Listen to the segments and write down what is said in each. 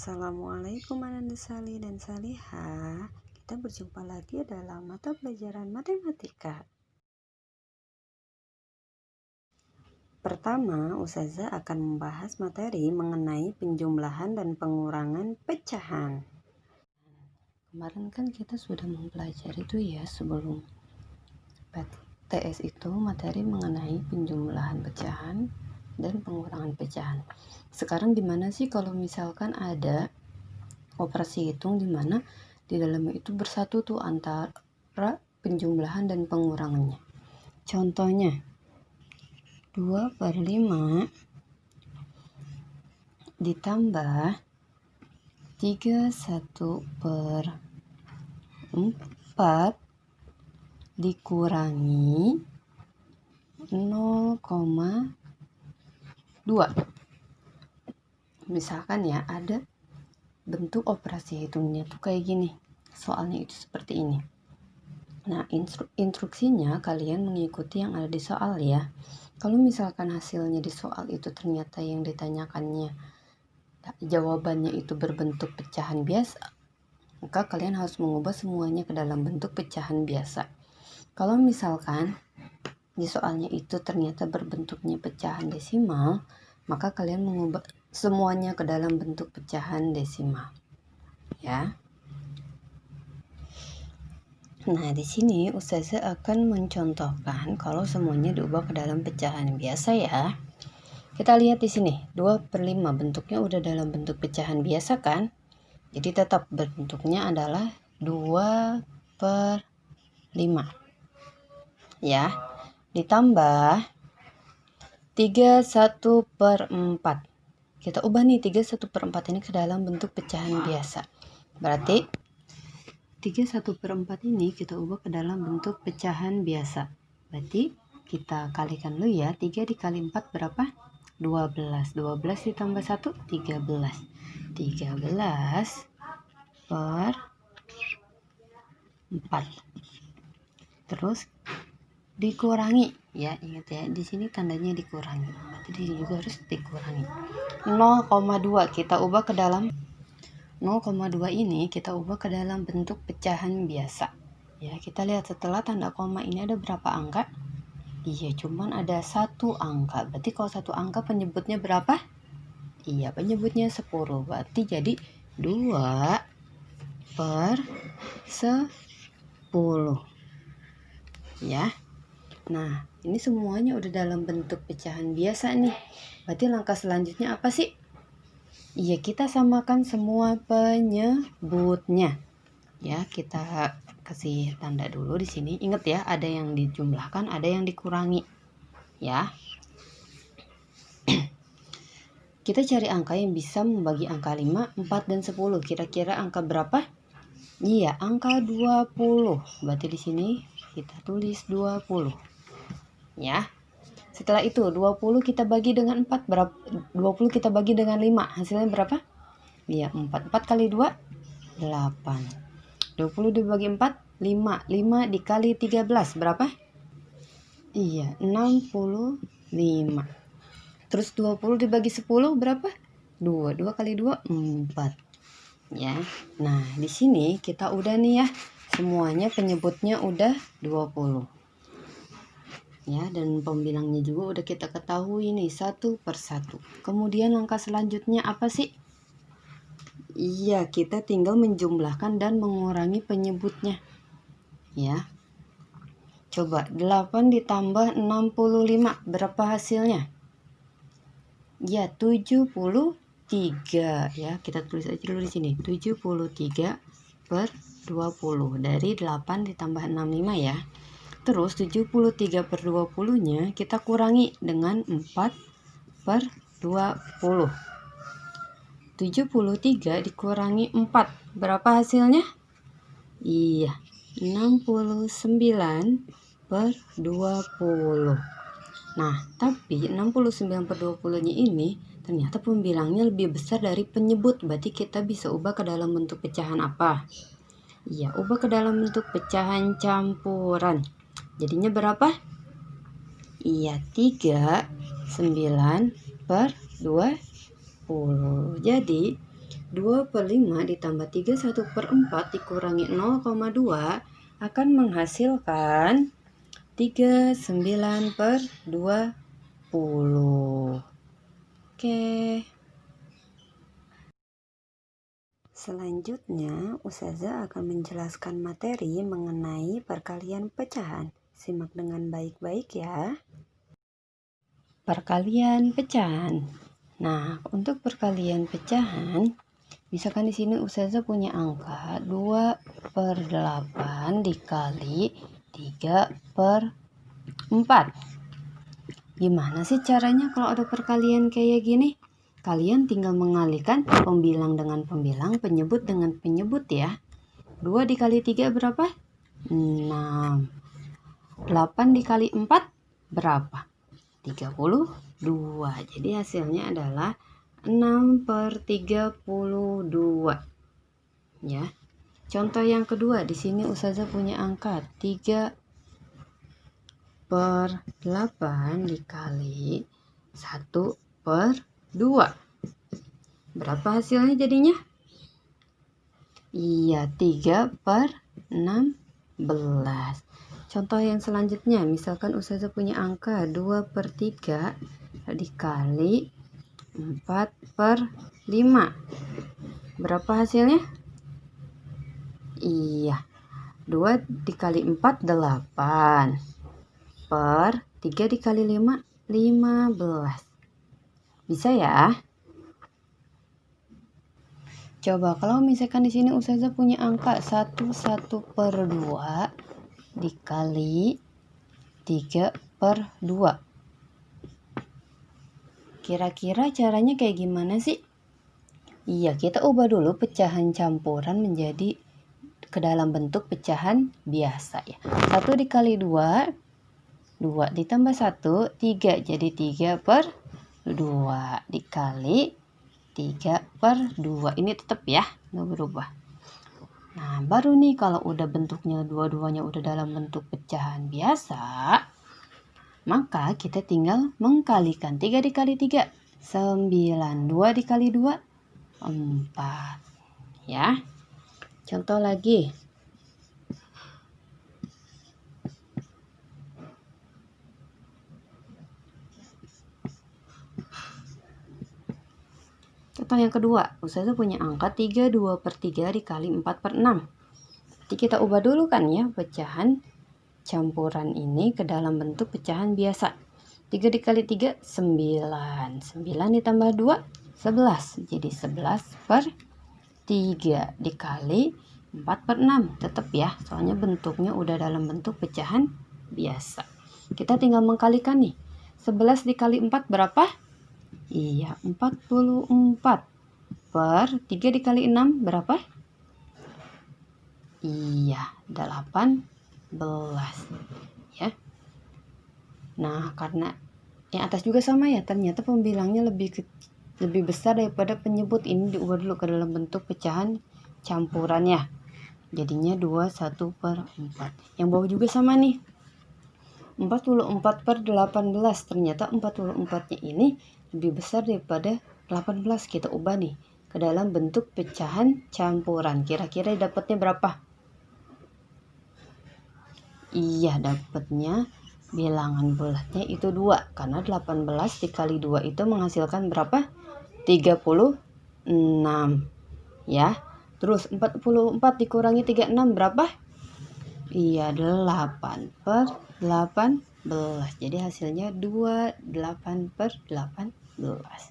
Assalamualaikum Ananda Sali dan Saliha. Kita berjumpa lagi dalam mata pelajaran matematika. Pertama, Ustazah akan membahas materi mengenai penjumlahan dan pengurangan pecahan. Kemarin kan kita sudah mempelajari itu ya, sebelum TS itu materi mengenai penjumlahan pecahan dan pengurangan pecahan. Sekarang gimana sih kalau misalkan ada operasi hitung di mana di dalamnya itu bersatu tuh antara penjumlahan dan pengurangannya. Contohnya 2/5 ditambah 31/4 dikurangi 0,2. Misalkan ya ada bentuk operasi hitungnya tuh kayak gini. Soalnya itu seperti ini. Nah, instruksinya kalian mengikuti yang ada di soal ya. Kalau misalkan hasilnya di soal itu ternyata yang ditanyakannya jawabannya itu berbentuk pecahan biasa, maka kalian harus mengubah semuanya ke dalam bentuk pecahan biasa. Kalau misalkan di soalnya itu ternyata berbentuknya pecahan desimal, maka kalian mengubah semuanya ke dalam bentuk pecahan desimal. Ya. Nah, di sini Ustazah akan mencontohkan kalau semuanya diubah ke dalam pecahan biasa ya. Kita lihat di sini, 2/5 bentuknya udah dalam bentuk pecahan biasa kan? Jadi tetap bentuknya adalah 2/5. Ya. Ditambah 31/4. Kita ubah nih 31/4 ini ke dalam bentuk pecahan biasa. Berarti 31/4 ini kita ubah ke dalam bentuk pecahan biasa. Berarti kita kalikan dulu ya. 3 dikali 4 berapa? 12. 12 ditambah 1, 13. 13/4. Terus dikurangi ya, ingat ya, di sini tandanya dikurangi. Berarti di sini juga harus dikurangi. 0,2 kita ubah ke dalam 0,2 ini kita ubah ke dalam bentuk pecahan biasa. Ya, kita lihat setelah tanda koma ini ada berapa angka? Iya, cuman ada 1 angka. Berarti kalau 1 angka penyebutnya berapa? Iya, penyebutnya 10. Berarti jadi 2/10. Ya. Nah, ini semuanya udah dalam bentuk pecahan biasa nih. Berarti langkah selanjutnya apa sih? Iya, kita samakan semua penyebutnya. Ya, kita kasih tanda dulu di sini. Ingat ya, ada yang dijumlahkan, ada yang dikurangi. Ya. Kita cari angka yang bisa membagi angka 5, 4, dan 10. Kira-kira angka berapa? Iya, angka 20. Berarti di sini kita tulis 20. Ya. Setelah itu 20 kita bagi dengan 4 berapa? 20 kita bagi dengan 5. Hasilnya berapa? Iya, 4. 4 kali 2 8. 20 dibagi 4 5. 5 dikali 13 berapa? Iya, 65. Terus 20 dibagi 10 berapa? 2. 2 kali 2 4. Ya. Nah, di sini kita udah nih ya. Semuanya penyebutnya udah 20. Ya, dan pembilangnya juga udah kita ketahui nih satu persatu. Kemudian langkah selanjutnya apa sih? Iya, kita tinggal menjumlahkan dan mengurangi penyebutnya. Ya. Coba 8 ditambah 65 berapa hasilnya? Ya, 73 ya. Kita tulis aja dulu di sini. 73/20 dari 8 ditambah 65 ya. Terus 73/20 nya kita kurangi dengan 4/20. 73 dikurangi 4 berapa hasilnya? Iya, 69/20. Nah, tapi 69/20 nya ini ternyata pembilangnya lebih besar dari penyebut. Berarti kita bisa ubah ke dalam bentuk pecahan apa? Iya, ubah ke dalam bentuk pecahan campuran. Jadinya berapa? Iya, 39/20. Jadi 2/5 ditambah 31/4 dikurangi 0,2 akan menghasilkan 39/20. Oke. Selanjutnya, Ustazah akan menjelaskan materi mengenai perkalian pecahan. Simak dengan baik-baik ya. Perkalian pecahan. Nah, untuk perkalian pecahan, misalkan di sini Ustazah punya angka 2/8 dikali 3/4. Gimana sih caranya kalau ada perkalian kayak gini? Kalian tinggal mengalihkan pembilang dengan pembilang, penyebut dengan penyebut ya. 2 dikali 3 berapa? 6. 8 dikali 4 berapa? 32. Jadi hasilnya adalah 6/32. Ya. Contoh yang kedua, di sini Ustazah punya angka 3/8 dikali 1/2. Berapa hasilnya jadinya? Iya, 3/16. Contoh yang selanjutnya, misalkan Ustazah punya angka 2/3 dikali 4/5. Berapa hasilnya? Iya, 2 dikali 4 8. Per 3 dikali 5 15. Bisa ya? Coba kalau misalkan di sini Ustazah punya angka 1/2 dikali 3/2. Kira-kira caranya kayak gimana sih? Iya, kita ubah dulu pecahan campuran menjadi ke dalam bentuk pecahan biasa ya. 1 dikali 2, 2 ditambah 1, 3. Jadi 3/2 dikali 3/2. Ini tetap ya, nggak berubah. Nah, baru nih kalau udah bentuknya dua-duanya udah dalam bentuk pecahan biasa, maka kita tinggal mengkalikan. 3 dikali 3, 9. 2 dikali 2, 4. Ya. Contoh lagi. Contoh yang kedua, Ustazah punya angka 32/3 dikali 4/6. Jadi kita ubah dulu kan ya pecahan campuran ini ke dalam bentuk pecahan biasa. 3 dikali 3, 9. 9 ditambah 2, 11. Jadi 11/3 dikali 4/6. Tetap ya, soalnya bentuknya udah dalam bentuk pecahan biasa. Kita tinggal mengkalikan nih. 11 dikali 4 berapa? Iya, 44. Per 3 dikali 6 berapa? Iya, 18. Ya. Nah, karena yang atas juga sama ya, ternyata pembilangnya lebih besar daripada penyebut. Ini diubah dulu ke dalam bentuk pecahan campurannya. Jadinya 21/4. Yang bawah juga sama nih. 44/18. Ternyata 44-nya ini lebih besar daripada 18. Kita ubah nih ke dalam bentuk pecahan campuran. Kira-kira dapatnya berapa? Iya, dapatnya bilangan bulatnya itu 2. Karena 18 dikali 2 itu menghasilkan berapa? 36. Ya. Terus 44 dikurangi 36 berapa? Iya, 8/18. Jadi hasilnya 28/18.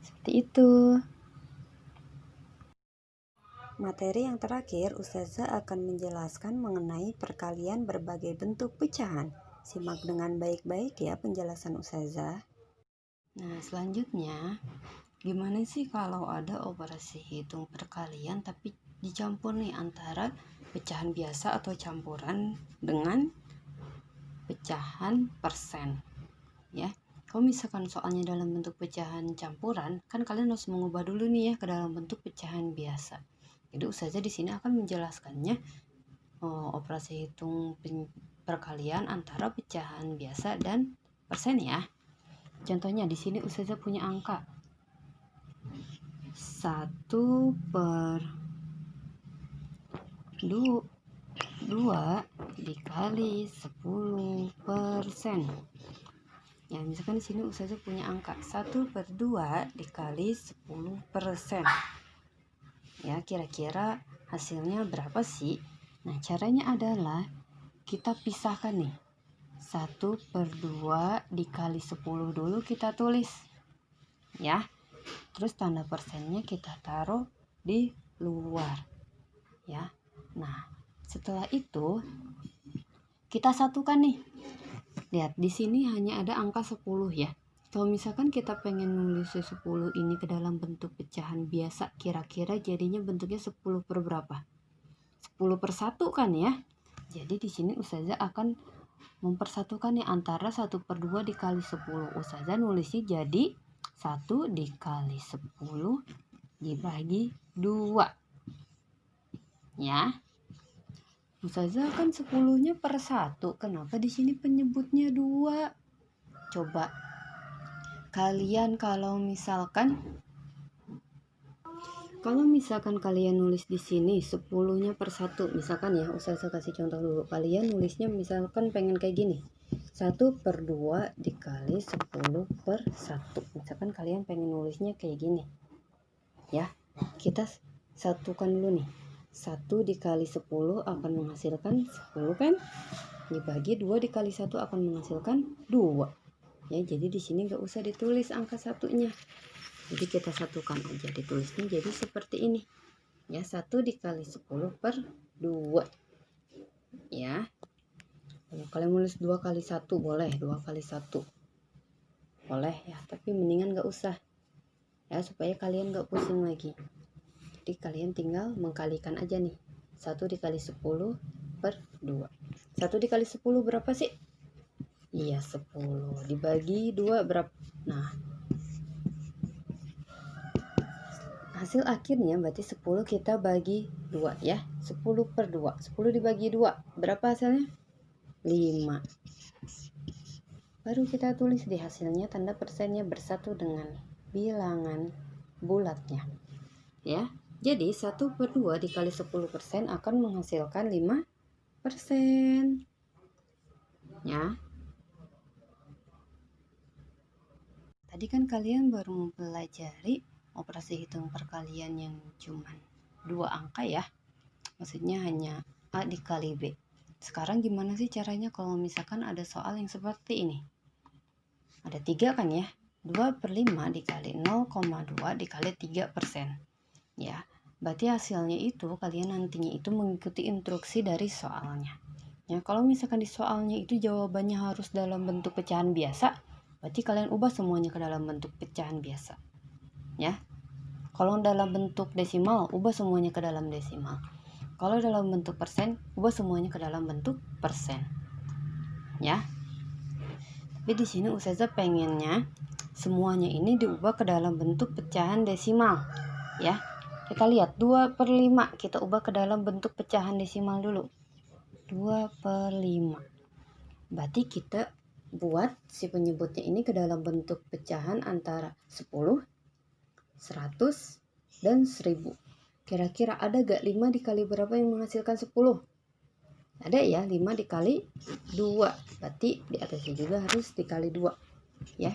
Seperti itu. Materi yang terakhir, Ustazah akan menjelaskan mengenai perkalian berbagai bentuk pecahan. Simak dengan baik-baik ya penjelasan Ustazah. Nah, selanjutnya, gimana sih kalau ada operasi hitung perkalian tapi dicampur nih antara pecahan biasa atau campuran dengan pecahan persen ya. Kalau misalkan soalnya dalam bentuk pecahan campuran, kan kalian harus mengubah dulu nih ya ke dalam bentuk pecahan biasa. Jadi Ustazah di sini akan menjelaskannya operasi hitung perkalian antara pecahan biasa dan persen ya. Contohnya di sini Ustazah punya angka 1/2 dikali 10%. Ya, misalkan di sini Ustazah punya angka 1/2 dikali 10%. Ya, kira-kira hasilnya berapa sih? Nah, caranya adalah kita pisahkan nih. 1/2 dikali 10 dulu kita tulis. Ya. Terus tanda persennya kita taruh di luar. Ya. Nah, setelah itu kita satukan nih. Lihat, di sini hanya ada angka 10 ya. Kalau misalkan kita pengen nulis 10 ini ke dalam bentuk pecahan biasa, kira-kira jadinya bentuknya 10 per berapa? 10/1 kan ya. Jadi di sini Ustazah akan mempersatukan nih antara 1/2 dikali 10. Ustazah nulisnya jadi 1 dikali 10 dibagi 2. Ya. Ustazah kan 10-nya per 1. Kenapa di sini penyebutnya 2? Coba kalian kalau misalkan kalian nulis di sini 10-nya per 1, misalkan ya, Ustazah kasih contoh dulu. Kalian nulisnya misalkan pengen kayak gini. 1/2 dikali 10 per 1. Misalkan kalian pengen nulisnya kayak gini. Ya, kita satukan dulu nih. 1 dikali 10 akan menghasilkan 10 kan? Dibagi 2 dikali 1 akan menghasilkan 2. Ya, jadi di sini nggak usah ditulis angka satunya. Jadi kita satukan aja, ditulisnya jadi seperti ini. Ya, 1 dikali 10 per 2. Ya. Kalau kalian nulis 2 kali 1 boleh, 2 kali 1. Boleh ya, tapi mendingan nggak usah. Ya, supaya kalian nggak pusing lagi. Jadi kalian tinggal mengkalikan aja nih. 1 dikali 10 per 2. 1 dikali 10 berapa sih? Iya, 10. Dibagi 2 berapa? Nah, hasil akhirnya berarti 10 kita bagi 2 ya. 10 per 2. 10 dibagi 2. Berapa hasilnya? 5. Baru kita tulis di hasilnya tanda persennya bersatu dengan bilangan bulatnya. Ya. Jadi 1/2 dikali 10% akan menghasilkan 5%. Ya. Tadi kan kalian baru mempelajari operasi hitung perkalian yang cuman 2 angka ya. Maksudnya hanya A dikali B. Sekarang gimana sih caranya kalau misalkan ada soal yang seperti ini? Ada 3 kan ya. 2/5 dikali 0,2 dikali 3%. Ya. Berarti hasilnya itu kalian nantinya itu mengikuti instruksi dari soalnya. Ya, kalau misalkan di soalnya itu jawabannya harus dalam bentuk pecahan biasa, berarti kalian ubah semuanya ke dalam bentuk pecahan biasa. Ya. Kalau dalam bentuk desimal, ubah semuanya ke dalam desimal. Kalau dalam bentuk persen, ubah semuanya ke dalam bentuk persen. Ya. Tapi di sini Ustazah pengennya semuanya ini diubah ke dalam bentuk pecahan desimal. Ya. Kita lihat 2/5 kita ubah ke dalam bentuk pecahan desimal dulu. 2/5. Berarti kita buat si penyebutnya ini ke dalam bentuk pecahan antara 10, 100, dan 1000. Kira-kira ada gak 5 dikali berapa yang menghasilkan 10? Ada ya, 5 dikali 2. Berarti di atasnya juga harus dikali 2. Ya.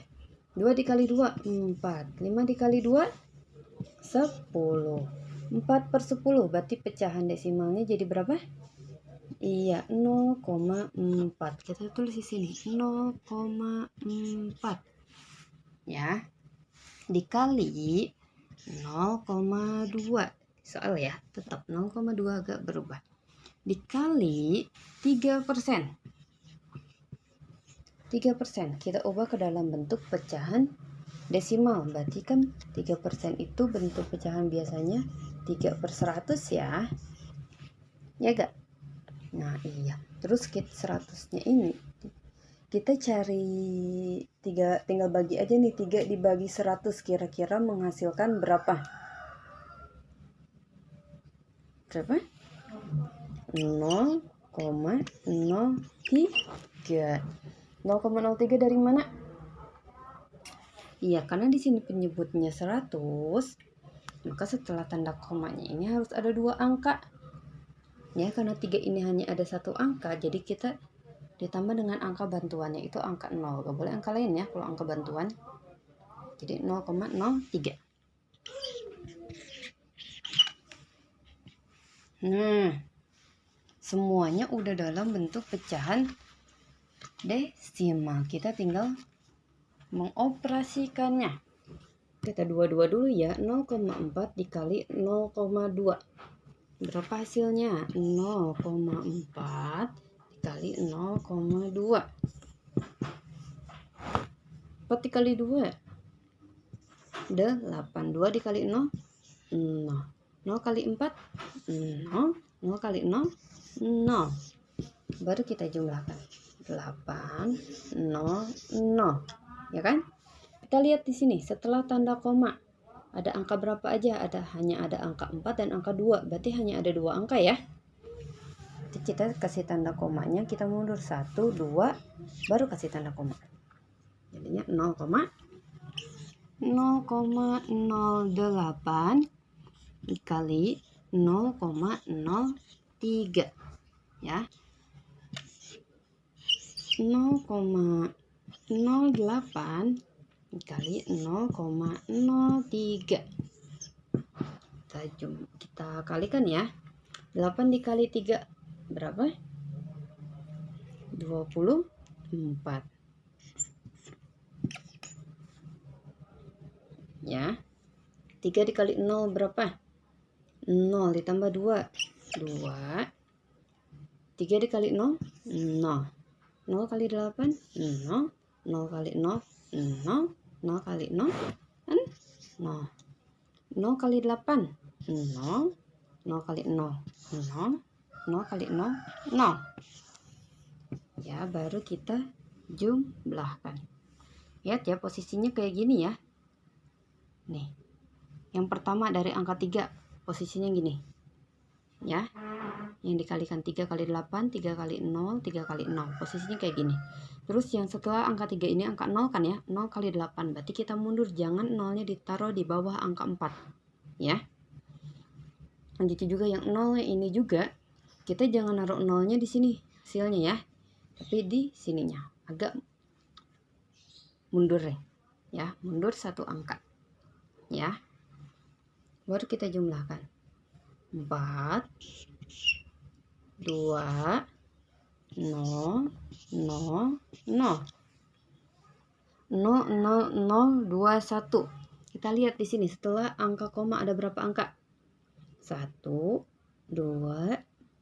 2 dikali 2, 4. 5 dikali 2, 10. 4/10 berarti pecahan desimalnya jadi berapa? Iya, 0,4. Kita tulis di sini 0,4. Ya. Dikali 0,2. Soal ya, tetap 0,2 agak berubah. Dikali 3%. 3% kita ubah ke dalam bentuk pecahan desimal. Berarti kan 3% itu bentuk pecahan biasanya 3/100 ya. Ya gak? Nah iya. Terus 100-nya ini kita cari tinggal bagi aja nih. 3 dibagi 100 kira-kira menghasilkan berapa? Berapa? 0,03. 0,03 dari mana? Iya, karena di sini penyebutnya 100. Maka setelah tanda komanya ini harus ada 2 angka. Ya, karena 3 ini hanya ada 1 angka, jadi kita ditambah dengan angka bantuannya itu angka 0. Gak boleh angka lain ya kalau angka bantuan. Jadi 0,03. Nah, semuanya udah dalam bentuk pecahan desimal. Kita tinggal mengoperasikannya. Kita dua-dua dulu ya. 0,4 dikali 0,2. Berapa hasilnya? 0,4 dikali 0,2. 4 dikali 2 8. 2 dikali 0 0. 0 kali 4 0. 0 kali 0 0. Baru kita jumlahkan 8 0 0. Ya kan? Kita lihat di sini setelah tanda koma ada angka berapa aja? Hanya ada angka 4 dan angka 2. Berarti hanya ada 2 angka ya. Jadi kita kasih tanda komanya, kita mundur 1 2 baru kasih tanda koma. Jadinya 0,08 dikali 0,03 ya. 0,08 dikali 0,03. Kita kalikan ya. 8 dikali 3 berapa? 24. Ya. 3 dikali 0 berapa? 0 ditambah 2 2. 3 dikali 0 0. 0 kali 8 0. 0 kali 0 0. 0 kali 0 0. 0 kali 8 0. 0 kali 0 0. 0 kali 0 0. Ya, baru kita jumlahkan. Lihat ya posisinya kayak gini ya. Nih. Yang pertama dari angka 3 posisinya gini. Ya. Yang dikalikan 3 kali 8, 3 kali 0, 3 kali 0. Posisinya kayak gini. Terus yang setelah angka 3 ini angka 0 kan ya. 0 kali 8. Berarti kita mundur, jangan 0-nya ditaruh di bawah angka 4. Ya. Lanjut juga yang 0 ini juga. Kita jangan naruh 0-nya di sini hasilnya ya. Tapi di sininya. Agak mundur ya. Mundur 1 angka. Ya. Baru kita jumlahkan. 4 2 0 0 0 0,0021. Kita lihat di sini setelah angka koma ada berapa angka? 1 2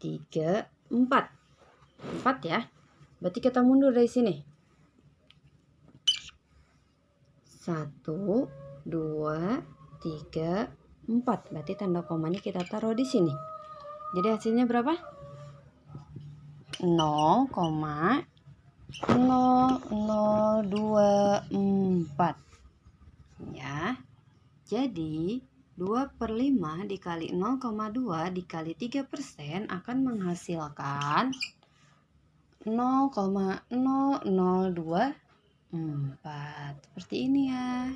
3 4. 4 ya. Berarti kita mundur dari sini. 1 2 3 4. Berarti tanda komanya kita taruh di sini. Jadi hasilnya berapa? 0,0024 ya. Jadi 2/5 dikali 0,2 dikali 3% akan menghasilkan 0,0024. Seperti ini ya.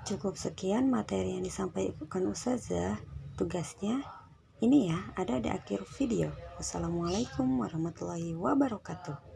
Cukup sekian materi yang disampaikan Ustazah. Tugasnya ini ya, ada di akhir video. Wassalamualaikum warahmatullahi wabarakatuh.